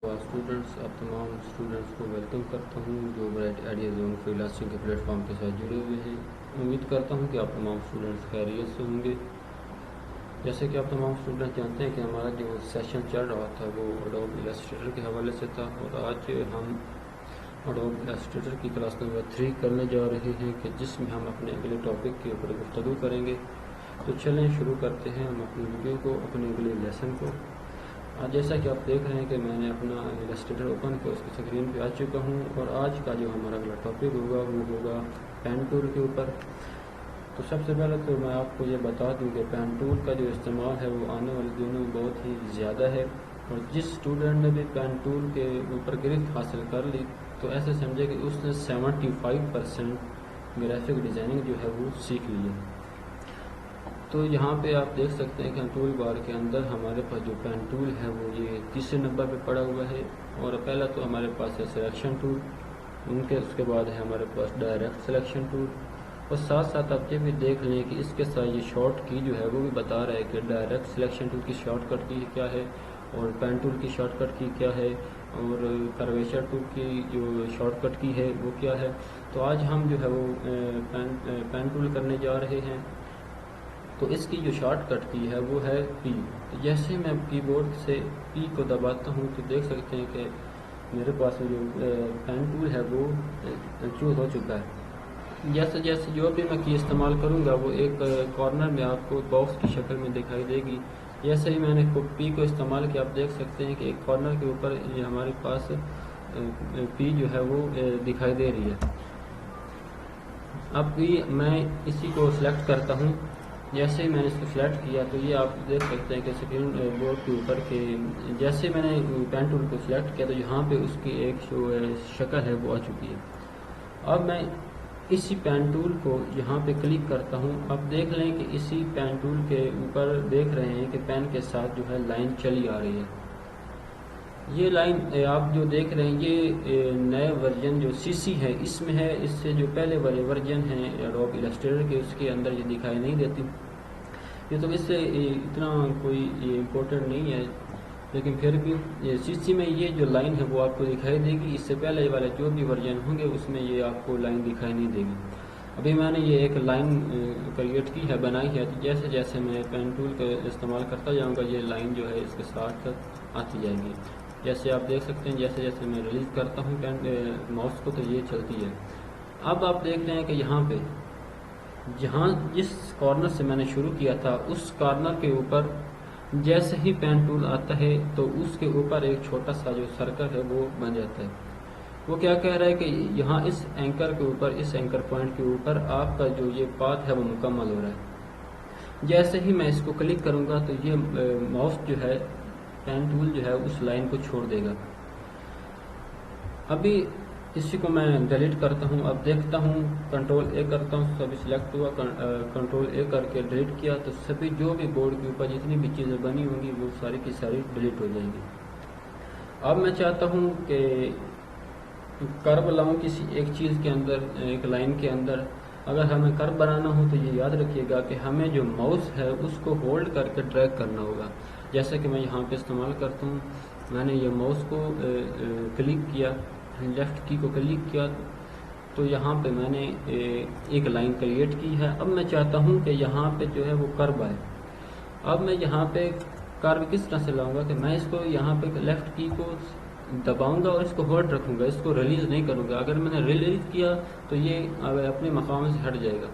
Students, आप तमाम students को वेलकम करता हूं जो ब्राइट आइडिया जोन फ्रीलांसिंग के प्लेटफॉर्म के साथ जुड़े हुए हैं। उम्मीद करता हूं कि आप तमाम स्टूडेंट्स खैरियत से होंगे। जैसे कि आप तमाम स्टूडेंट्स जानते हैं कि हमारा जो सेशन चल रहा था वो एडोब इलस्ट्रेटर के हवाले से था, और आज हम एडोब इलस्ट्रेटर की क्लास नंबर 3 करने जा रहे हैं कि जिसमें हम अपने अगले टॉपिक के ऊपर गुफ्तगू करेंगे। तो चलें शुरू करते हैं हम अपनी वीडियो को, अपने अगले लेसन को। आज जैसा कि आप देख रहे हैं कि मैंने अपना इलस्ट्रेटर ओपन किया, उसकी स्क्रीन पे आ चुका हूं, और आज का जो हमारा अगला टॉपिक होगा वो होगा पेन टूल के ऊपर। तो सबसे पहले तो मैं आपको ये बता दूं कि पेन टूल का जो इस्तेमाल है वो आने वाले दिनों में बहुत ही ज़्यादा है, और जिस स्टूडेंट ने भी पेन टूल के ऊपर गिरफ्त हासिल कर ली तो ऐसे समझे कि उसने 75% ग्राफिक डिज़ाइनिंग जो है वो सीख ली है। तो यहाँ पे आप देख सकते हैं कि टूल बार के अंदर हमारे पास जो पेन टूल है वो ये तीसरे नंबर पे पड़ा हुआ है। और पहला तो हमारे पास है सिलेक्शन टूल, उसके बाद है हमारे पास डायरेक्ट सिलेक्शन टूल, और साथ साथ आप ये भी देख लें कि इसके साथ ये शॉर्ट की जो है वो भी बता रहा है कि डायरेक्ट सिलेक्शन टूल की शॉर्टकट की क्या है और पेन टूल की शॉर्टकट की क्या है, और कर्वेचर टूल की जो शॉर्टकट की है वो क्या है। तो आज हम जो है वो पेन टूल करने जा रहे हैं। तो इसकी जो शॉर्टकट की है वो है पी। तो जैसे मैं कीबोर्ड से पी को दबाता हूँ तो देख सकते हैं कि मेरे पास जो पेन टूल है वो चूज़ हो चुका है। जैसे जैसे जो भी मैं की इस्तेमाल करूँगा वो एक कॉर्नर में आपको बॉक्स की शक्ल में दिखाई देगी। जैसे ही मैंने पी को इस्तेमाल किया, आप देख सकते हैं कि एक कॉर्नर के ऊपर ये हमारे पास पी जो है वो दिखाई दे रही है। अब मैं इसी को सिलेक्ट करता हूँ। जैसे ही मैंने इसको सिलेक्ट किया तो ये आप देख सकते हैं कि स्क्रीन बोर्ड के ऊपर के जैसे मैंने पेन टूल को सिलेक्ट किया तो यहाँ पे उसकी एक जो शक्ल है वो आ चुकी है। अब मैं इसी पेन टूल को यहाँ पे क्लिक करता हूँ। अब देख लें कि इसी पेन टूल के ऊपर देख रहे हैं कि पेन के साथ जो है लाइन चली आ रही है। ये लाइन आप जो देख रहे हैं ये नए वर्जन जो सीसी है इसमें है। इससे जो पहले वाले वर्जन हैं एडोब इलस्ट्रेटर के उसके अंदर ये दिखाई नहीं देती। ये तो इससे इतना कोई इम्पोर्टेंट नहीं है, लेकिन फिर भी सीसी में ये जो लाइन है वो आपको दिखाई देगी। इससे पहले वाले जो भी वर्जन होंगे उसमें ये आपको लाइन दिखाई नहीं देगी। अभी मैंने ये एक लाइन क्रिएट की है, बनाई है। तो जैसे जैसे मैं पेन टूल का इस्तेमाल करता जाऊँगा ये लाइन जो है इसके साथ आती जाएगी। जैसे आप देख सकते हैं जैसे जैसे मैं रिलीज़ करता हूँ माउस को तो ये चलती है। अब आप देख रहे हैं कि यहाँ पे जहाँ जिस कॉर्नर से मैंने शुरू किया था उस कॉर्नर के ऊपर जैसे ही पेन टूल आता है तो उसके ऊपर एक छोटा सा जो सर्कल है वो बन जाता है। वो क्या कह रहा है कि यहाँ इस एंकर के ऊपर, इस एंकर पॉइंट के ऊपर आपका जो ये पाथ है वो मुकम्मल हो रहा है। जैसे ही मैं इसको क्लिक करूँगा तो ये माउस जो है पेन टूल जो है उस लाइन को छोड़ देगा। अभी इसी को मैं डिलीट करता हूँ। अब देखता हूँ कंट्रोल ए करता हूँ, सभी सिलेक्ट हुआ, कंट्रोल ए करके डिलीट किया तो सभी जो भी बोर्ड के ऊपर जितनी भी चीज़ें बनी होंगी वो सारी की सारी डिलीट हो जाएंगी। अब मैं चाहता हूँ कि कर्व लाऊँ किसी एक चीज़ के अंदर, एक लाइन के अंदर। अगर हमें कर्व बनाना हो तो ये याद रखिएगा कि हमें जो माउस है उसको होल्ड करके ड्रैग करना होगा। जैसे कि मैं यहाँ पे इस्तेमाल करता हूँ, मैंने ये माउस को क्लिक किया, लेफ़्ट की को क्लिक किया तो यहाँ पे मैंने एक लाइन क्रिएट की है। अब मैं चाहता हूँ कि यहाँ पे जो है वो कर्व आए। अब मैं यहाँ पे कर्व किस तरह से लाऊंगा कि मैं इसको यहाँ पे लेफ़्ट की को दबाऊंगा और इसको होल्ड रखूंगा, इसको रिलीज़ नहीं करूंगा। अगर मैंने रिलीज़ किया तो ये अपने मकाम से हट जाएगा।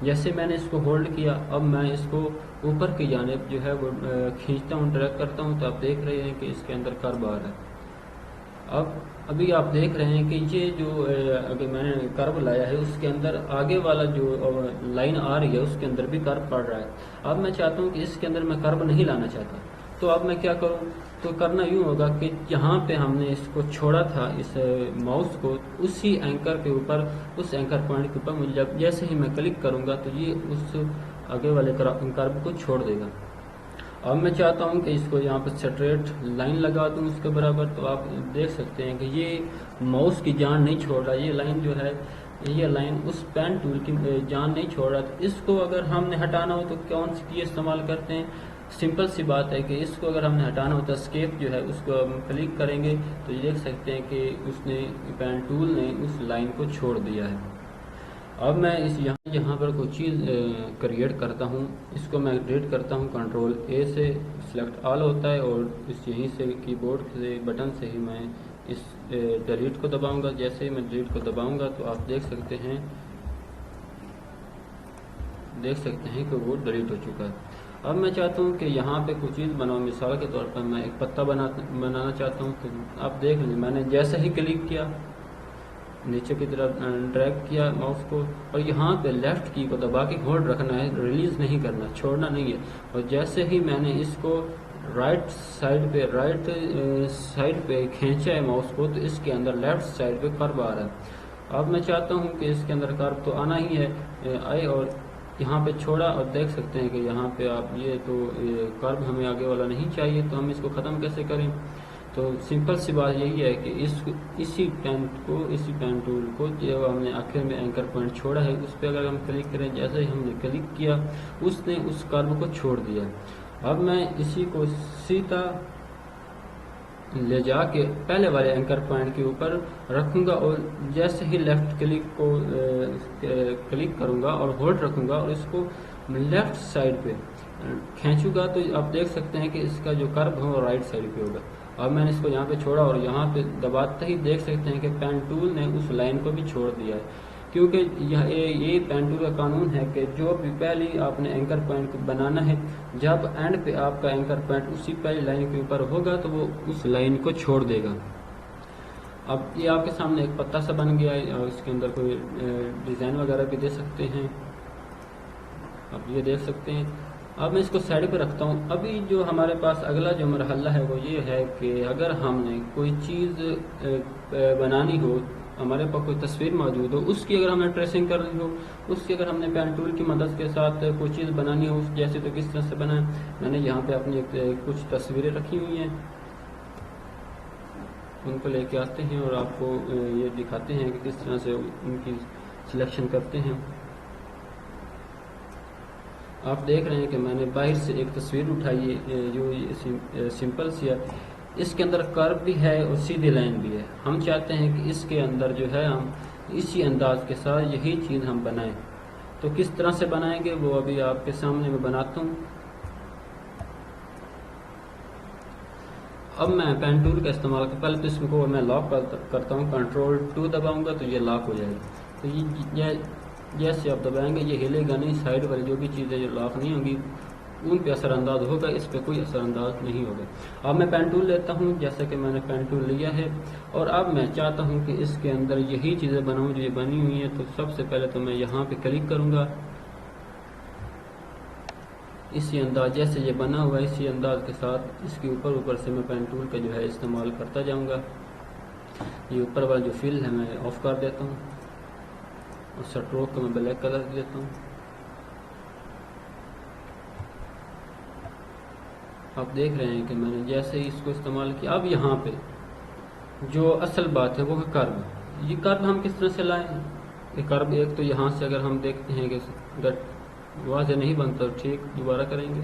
जैसे मैंने इसको होल्ड किया, अब मैं इसको ऊपर की जानिब जो है वो खींचता हूँ, ड्रैग करता हूँ तो आप देख रहे हैं कि इसके अंदर कर्व आ रहा है। अब अभी आप देख रहे हैं कि ये जो अगर मैंने कर्व लाया है उसके अंदर आगे वाला जो लाइन आ रही है उसके अंदर भी कर्व पड़ रहा है। अब मैं चाहता हूँ कि इसके अंदर मैं कर्व नहीं लाना चाहता, तो अब मैं क्या करूँ? तो करना यूँ होगा कि जहाँ पे हमने इसको छोड़ा था इस माउस को, उसी एंकर के ऊपर, उस एंकर पॉइंट के ऊपर मुझे जैसे ही मैं क्लिक करूँगा तो ये उस आगे वाले कर्व को छोड़ देगा। अब मैं चाहता हूं कि इसको यहाँ पर स्ट्रेट लाइन लगा दूं उसके बराबर। तो आप देख सकते हैं कि ये माउस की जान नहीं छोड़ रहा, ये लाइन जो है, ये लाइन उस पेन टूल की जान नहीं छोड़ रहा। तो इसको अगर हमने हटाना हो तो कौन सी की इस्तेमाल करते हैं? سمپل سی بات ہے کہ اس کو اگر ہم نے ہٹانا ہوتا ہے، اسکیپ جو ہے اس کو ہم کلک کریں گے تو یہ دیکھ سکتے ہیں کہ اس نے پین ٹول نے اس لائن کو چھوڑ دیا ہے۔ اب میں اس یہاں پر کوئی چیز کریٹ کرتا ہوں، اس کو میں ڈیلیٹ کرتا ہوں، کنٹرول اے سے سلیکٹ آل ہوتا ہے اور اس یہیں سے کی بورڈ سے بٹن سے ہی میں اس ڈیلیٹ کو دباؤں گا۔ جیسے ہی میں ڈیلیٹ کو دباؤں گا تو آپ دیکھ سکتے ہیں کہ وہ ڈیلیٹ ہو چکا ہے۔ اب میں چاہتا ہوں کہ یہاں پہ کوئی چیز بناؤں، مثال کے طور پر میں ایک پتہ بنانا چاہتا ہوں، تو آپ دیکھ لیں میں نے جیسے ہی کلک کیا، نیچے کی طرف ڈریگ کیا ماؤس کو، اور یہاں پہ لیفٹ کی کو دبا کے ہولڈ رکھنا ہے، ریلیز نہیں کرنا، چھوڑنا نہیں ہے۔ اور جیسے ہی میں نے اس کو رائٹ سائڈ پہ کھینچا ہے ماؤس کو، تو اس کے اندر لیفٹ سائڈ پہ کرو آ رہا ہے۔ اب میں چاہتا ہوں کہ اس کے اندر کرو تو آنا ہی ہے، آئے، اور یہاں پہ چھوڑا، اور دیکھ سکتے ہیں کہ یہاں پہ آپ یہ تو کرو ہمیں آگے والا نہیں چاہیے، تو ہم اس کو ختم کیسے کریں؟ تو سمپل سی بات یہی ہے کہ اسی پین ٹول کو جو ہم نے آخر میں اینکر پوائنٹ چھوڑا ہے اس پہ اگر ہم کلک کریں، جیسے ہی ہم نے کلک کیا اس نے اس کرو کو چھوڑ دیا۔ اب میں اسی کو سیدھا لے جا کے پہلے والے اینکر پوائنٹ کے اوپر رکھوں گا، اور جیسے ہی لیفٹ کلک کو کلک کروں گا اور ہولڈ رکھوں گا اور اس کو لیفٹ سائڈ پہ کھینچوں گا، تو آپ دیکھ سکتے ہیں کہ اس کا جو کرو ہے وہ رائٹ سائڈ پہ ہوگا۔ اب میں نے اس کو یہاں پہ چھوڑا اور یہاں پہ دباتے ہی دیکھ سکتے ہیں کہ پین ٹول نے اس لائن کو بھی چھوڑ دیا ہے، کیونکہ یہ پین ٹول کا قانون ہے کہ جو بھی پہلی آپ نے اینکر پوائنٹ کو بنانا ہے، جب اینڈ پہ آپ کا اینکر پوائنٹ اسی پہلی لائن کے اوپر ہوگا تو وہ اس لائن کو چھوڑ دے گا۔ اب یہ آپ کے سامنے ایک پتہ سا بن گیا ہے، اور اس کے اندر کوئی ڈیزائن وغیرہ بھی دے سکتے ہیں، اب یہ دیکھ سکتے ہیں۔ اب میں اس کو سائڈ پہ رکھتا ہوں۔ ابھی جو ہمارے پاس اگلا جو مرحلہ ہے وہ یہ ہے کہ اگر ہم نے کوئی چیز بنانی ہو، ہمارے پاس کوئی تصویر موجود ہو، اس کی اگر ہم نے ٹریسنگ کرنی ہو، اس کی اگر ہم نے پین ٹول کی مدد کے ساتھ کوئی چیز بنانی ہو جیسے، تو کس طرح سے بنائیں؟ میں نے یہاں پہ اپنی کچھ تصویریں رکھی ہوئی ہیں، ان کو لے کے آتے ہیں اور آپ کو یہ دکھاتے ہیں کہ کس طرح سے ان کی سلیکشن کرتے ہیں۔ آپ دیکھ رہے ہیں کہ میں نے باہر سے ایک تصویر اٹھائی ہے جو سمپل سی ہے، اس کے اندر کرو بھی ہے اور سیدھی لائن بھی ہے۔ ہم چاہتے ہیں کہ اس کے اندر جو ہے ہم اسی انداز کے ساتھ یہی چیز ہم بنائیں، تو کس طرح سے بنائیں گے وہ ابھی آپ کے سامنے میں بناتا ہوں۔ اب میں پین ٹول کا استعمال کرتا ہوں، پہلے تو اس کو میں لاک کرتا ہوں، کنٹرول 2 دباؤں گا تو یہ لاک ہو جائے گا۔ تو یہ جیسے آپ دبائیں گے یہ ہلے گا نہیں، سائڈ والی جو بھی چیزیں جو لاک نہیں ہوں گی ان پہ اثر انداز ہوگا، اس پہ کوئی اثر انداز نہیں ہوگا۔ اب میں پین ٹول لیتا ہوں، جیسا کہ میں نے پین ٹول لیا ہے، اور اب میں چاہتا ہوں کہ اس کے اندر یہی چیزیں بناؤں جو یہ بنی ہوئی ہیں۔ تو سب سے پہلے تو میں یہاں پہ کلک کروں گا، اسی انداز جیسے یہ بنا ہوا ہے اسی انداز کے ساتھ اس کے اوپر سے میں پین ٹول کا جو ہے استعمال کرتا جاؤں گا۔ یہ اوپر والا جو فل ہے میں آف کر دیتا ہوں، اور سٹروک کو میں بلیک کلر دیتا ہوں۔ آپ دیکھ رہے ہیں کہ میں نے جیسے ہی اس کو استعمال کیا، اب یہاں پہ جو اصل بات ہے وہ ہے کرو۔ یہ کرو ہم کس طرح سے لائیں؟ یہ کرو ایک تو یہاں سے اگر ہم دیکھتے ہیں کہ واضح نہیں بنتا، ٹھیک دوبارہ کریں گے۔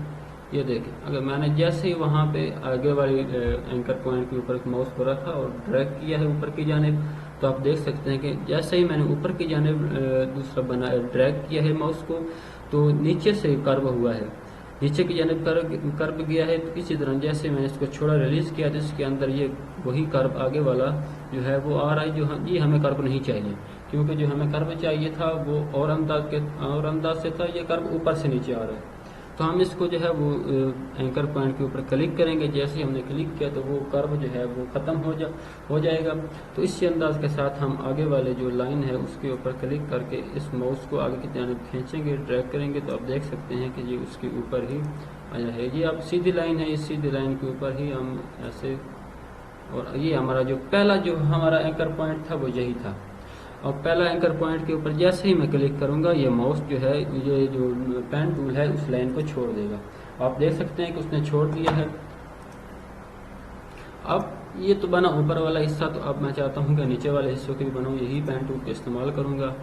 یہ دیکھیں، اگر میں نے جیسے ہی وہاں پہ آگے والی اینکر پوائنٹ کے اوپر ماؤس کو رکھا اور ڈریگ کیا ہے اوپر کی جانب، تو آپ دیکھ سکتے ہیں کہ جیسے ہی میں نے اوپر کی جانب دوسرا ڈریگ کیا ہے ماؤس کو، تو نیچے سے کرو ہوا ہے، نیچے کی جانب کرو گیا ہے۔ تو اسی طرح جیسے میں نے اس کو چھوڑا ریلیز کیا تو اس کے اندر یہ وہی کرو آگے والا جو ہے وہ آ رہا ہے، جو یہ ہمیں کرو نہیں چاہیے، کیونکہ جو ہمیں کرو چاہیے تھا وہ اور انداز سے تھا، یہ کرو اوپر سے نیچے آ رہا ہے۔ تو ہم اس کو جو ہے وہ اینکر پوائنٹ کے اوپر کلک کریں گے، جیسے ہی ہم نے کلک کیا تو وہ کرو جو ہے وہ ختم ہو جائے گا۔ تو اسی انداز کے ساتھ ہم آگے والے جو لائن ہے اس کے اوپر کلک کر کے اس ماؤس کو آگے کی جانب کھینچیں گے، ڈریگ کریں گے، تو آپ دیکھ سکتے ہیں کہ یہ اس کے اوپر ہی آیا ہے۔ یہ اب سیدھی لائن ہے، اس سیدھی لائن کے اوپر ہی ہم ایسے، اور یہ ہمارا جو پہلا جو ہمارا اینکر پوائنٹ تھا وہ یہی تھا۔ اور پہلا اینکر پوائنٹ کے اوپر جیسے ہی میں کلک کروں گا یہ ماؤس جو ہے یہ جو پین ٹول ہے اس لائن کو چھوڑ دے گا۔ آپ دیکھ سکتے ہیں کہ اس نے چھوڑ دیا ہے۔ اب یہ تو بنا اوپر والا حصہ، تو اب میں چاہتا ہوں کہ نیچے والے حصوں کے بھی بناؤں، یہی پین ٹول کا استعمال کروں گا۔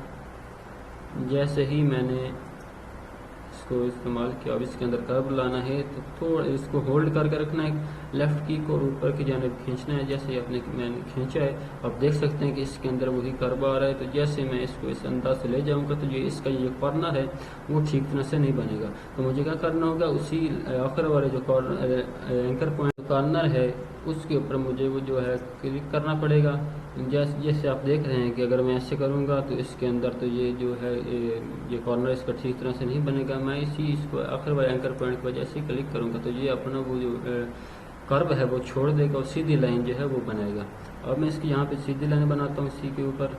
جیسے ہی میں نے اس کو इस्तेमाल किया। अब इसके अंदर कर्व लाना है तो थोड़ा इसको होल्ड करके रखना है, लेफ्ट की को ऊपर की जानिब खींचना है। जैसे मैंने खींचा है, आप देख सकते हैं कि इसके अंदर वही कर्व आ रहा है। तो जैसे मैं इसको इस अंदाज से ले जाऊंगा तो जो इसका ये कॉर्नर है वो ठीक तरह से नहीं बनेगा। तो मुझे क्या करना होगा, उसी आखिर वाले जो एंकर पॉइंट कॉर्नर है उसके ऊपर मुझे वो जो है क्लिक करना पड़ेगा। जैसे आप देख रहे हैं कि अगर मैं ऐसे करूंगा तो इसके अंदर तो ये जो है ये कॉर्नर इसका ठीक तरह से नहीं बनेगा। मैं इसको आखिर वाले एंकर पॉइंट पर जैसे ही क्लिक करूंगा तो ये अपना वो जो कर्व है वो छोड़ देगा और सीधी लाइन जो है वो बनाएगा। अब मैं इसकी यहाँ पे सीधी लाइन बनाता हूँ इसी के ऊपर।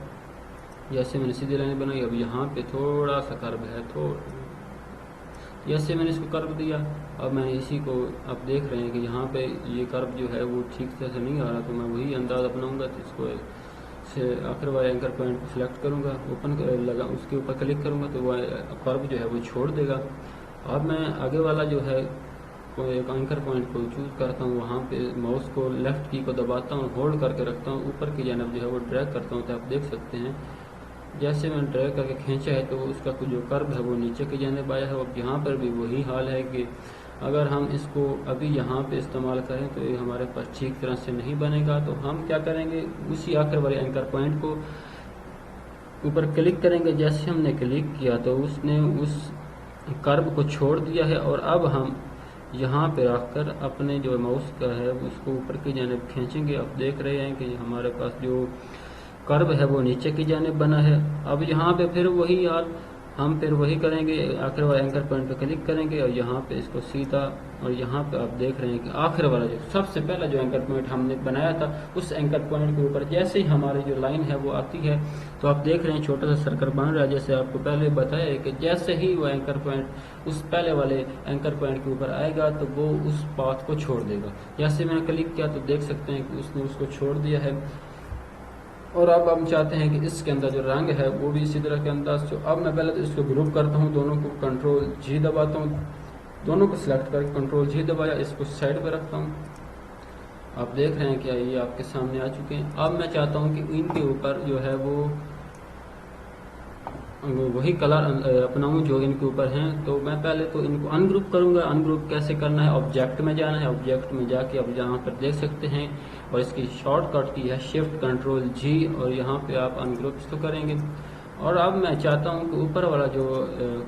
जैसे मैंने सीधी लाइन बनाई, अब यहाँ पे थोड़ा सा कर्व है, जैसे मैंने इसको कर्व दिया। अब मैंने इसी को आप देख रहे हैं कि यहाँ पे ये कर्व जो है वो ठीक तरह से नहीं आ रहा, तो मैं वही अंदाज अपनाऊंगा। तो इसको से आखिर वाले एंकर पॉइंट को सिलेक्ट करूँगा, ओपन लगा उसके ऊपर क्लिक करूँगा तो वह कर्व जो है वो छोड़ देगा। अब मैं आगे वाला जो है एक एंकर पॉइंट को चूज करता हूँ, वहाँ पे माउस को लेफ्ट की को दबाता हूँ, होल्ड करके रखता हूँ, ऊपर की जानब जो है वो ड्रैग करता हूँ। तो आप देख सकते हैं जैसे मैंने ड्रैग करके खींचा है तो उसका जो कर्व है वो नीचे की जानिब आया है। अब यहाँ पर भी वही हाल है कि अगर हम इसको अभी यहाँ पे इस्तेमाल करें तो ये हमारे पास ठीक तरह से नहीं बनेगा। तो हम क्या करेंगे, उसी आखिर वाले एंकर पॉइंट को ऊपर क्लिक करेंगे। जैसे हमने क्लिक किया तो उसने उस कर्व को छोड़ दिया है और अब हम यहाँ पे रखकर अपने जो माउस का है उसको ऊपर की जानिब खींचेंगे। आप देख रहे हैं कि हमारे पास जो कर्व है वो नीचे की जानिब बना है। अब यहाँ पे फिर वही यार हम फिर वही करेंगे, आखिर वाले एंकर पॉइंट पे क्लिक करेंगे और यहाँ पे इसको सीधा, और यहाँ पे आप देख रहे हैं कि आखिर वाला जो सबसे पहला जो एंकर पॉइंट हमने बनाया था उस एंकर पॉइंट के ऊपर जैसे ही हमारी जो लाइन है वो आती है तो आप देख रहे हैं छोटा सा सर्कल बन रहा है। जैसे आपको पहले बताया है कि जैसे ही वो एंकर पॉइंट उस पहले वाले एंकर पॉइंट के ऊपर आएगा तो वो उस पाथ को छोड़ देगा। जैसे मैंने क्लिक किया तो देख सकते हैं कि उसने उसको छोड़ दिया है। और अब हम चाहते हैं कि इसके अंदर जो रंग है वो भी इसी तरह के अंदाज से। अब मैं पहले तो इसको ग्रुप करता हूँ, दोनों को कंट्रोल जी दबाता हूँ, दोनों को सिलेक्ट करके कंट्रोल जी दबाया, इसको साइड पे रखता हूँ। आप देख रहे हैं कि ये आपके सामने आ चुके हैं। अब मैं चाहता हूँ कि इनके ऊपर जो है वो वही कलर अपनाऊँ जो इनके ऊपर हैं। तो मैं पहले तो इनको अनग्रुप करूंगा। अनग्रुप कैसे करना है, ऑब्जेक्ट में जाना है, ऑब्जेक्ट में जाके अब यहाँ पर देख सकते हैं और इसकी शॉर्टकट की है शिफ्ट कंट्रोल जी, और यहाँ पे आप अनग्रुप तो करेंगे। और अब मैं चाहता हूँ कि ऊपर वाला जो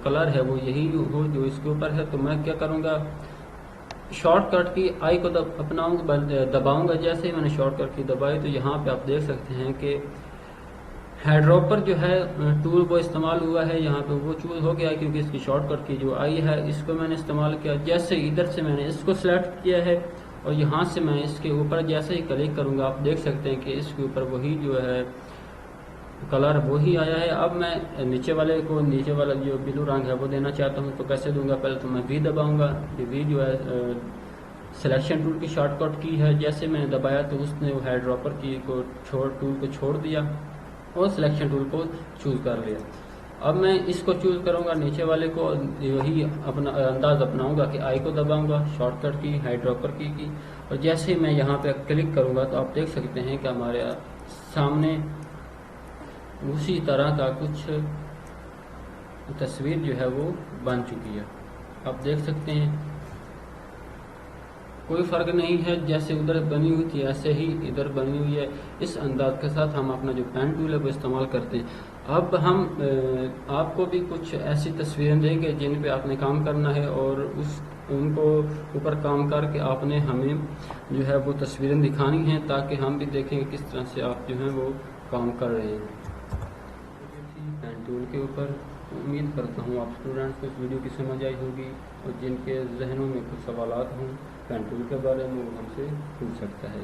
कलर है वो यही हो जो इसके ऊपर है। तो मैं क्या करूँगा, शॉर्टकट की आई को दबाऊंगा। जैसे ही मैंने शॉर्टकट की दबाई तो यहाँ पे आप देख सकते हैं कि हेड्रॉपर जो है टूल वो इस्तेमाल हुआ है, यहाँ पे वो चूज हो गया क्योंकि इसकी शॉर्टकट की जो आई है इसको मैंने इस्तेमाल किया। जैसे इधर से मैंने इसको सिलेक्ट किया है और यहाँ से मैं इसके ऊपर जैसे ही क्लिक करूँगा आप देख सकते हैं कि इसके ऊपर वही जो है कलर वही आया है। अब मैं नीचे वाले को, नीचे वाला जो ब्लू रंग है वो देना चाहता हूँ। तो कैसे दूंगा, पहले तो मैं वी दबाऊंगा। वी जो है सिलेक्शन टूल की शॉर्टकट की है, जैसे मैंने दबाया तो उसने वो हेड ड्रॉपर की को टूल को छोड़ दिया और सिलेक्शन टूल को चूज कर लिया। अब मैं इसको चूज करूंगा नीचे वाले को, यही अपना अंदाज अपनाऊंगा कि आई को दबाऊंगा शॉर्टकट की हेड ड्रॉपर की और जैसे ही मैं यहाँ पे क्लिक करूंगा तो आप देख सकते हैं कि हमारे सामने उसी तरह का कुछ तस्वीर जो है वो बन चुकी है। आप देख सकते हैं कोई फ़र्क नहीं है, जैसे उधर बनी हुई थी ऐसे ही इधर बनी हुई है। इस अंदाज के साथ हम अपना जो पेन टूल है वो इस्तेमाल करते हैं। अब हम आपको भी कुछ ऐसी तस्वीरें देंगे जिन पे आपने काम करना है और उनको ऊपर काम करके आपने हमें जो है वो तस्वीरें दिखानी हैं ताकि हम भी देखें किस तरह से आप जो हैं वो काम कर रहे हैं पेन टूल के ऊपर। उम्मीद करता हूँ आप स्टूडेंट्स को इस वीडियो की समझ आई होगी और जिनके जहनों में कुछ सवालात हों पेन टूल के बारे में वो हमसे पूछ सकता है।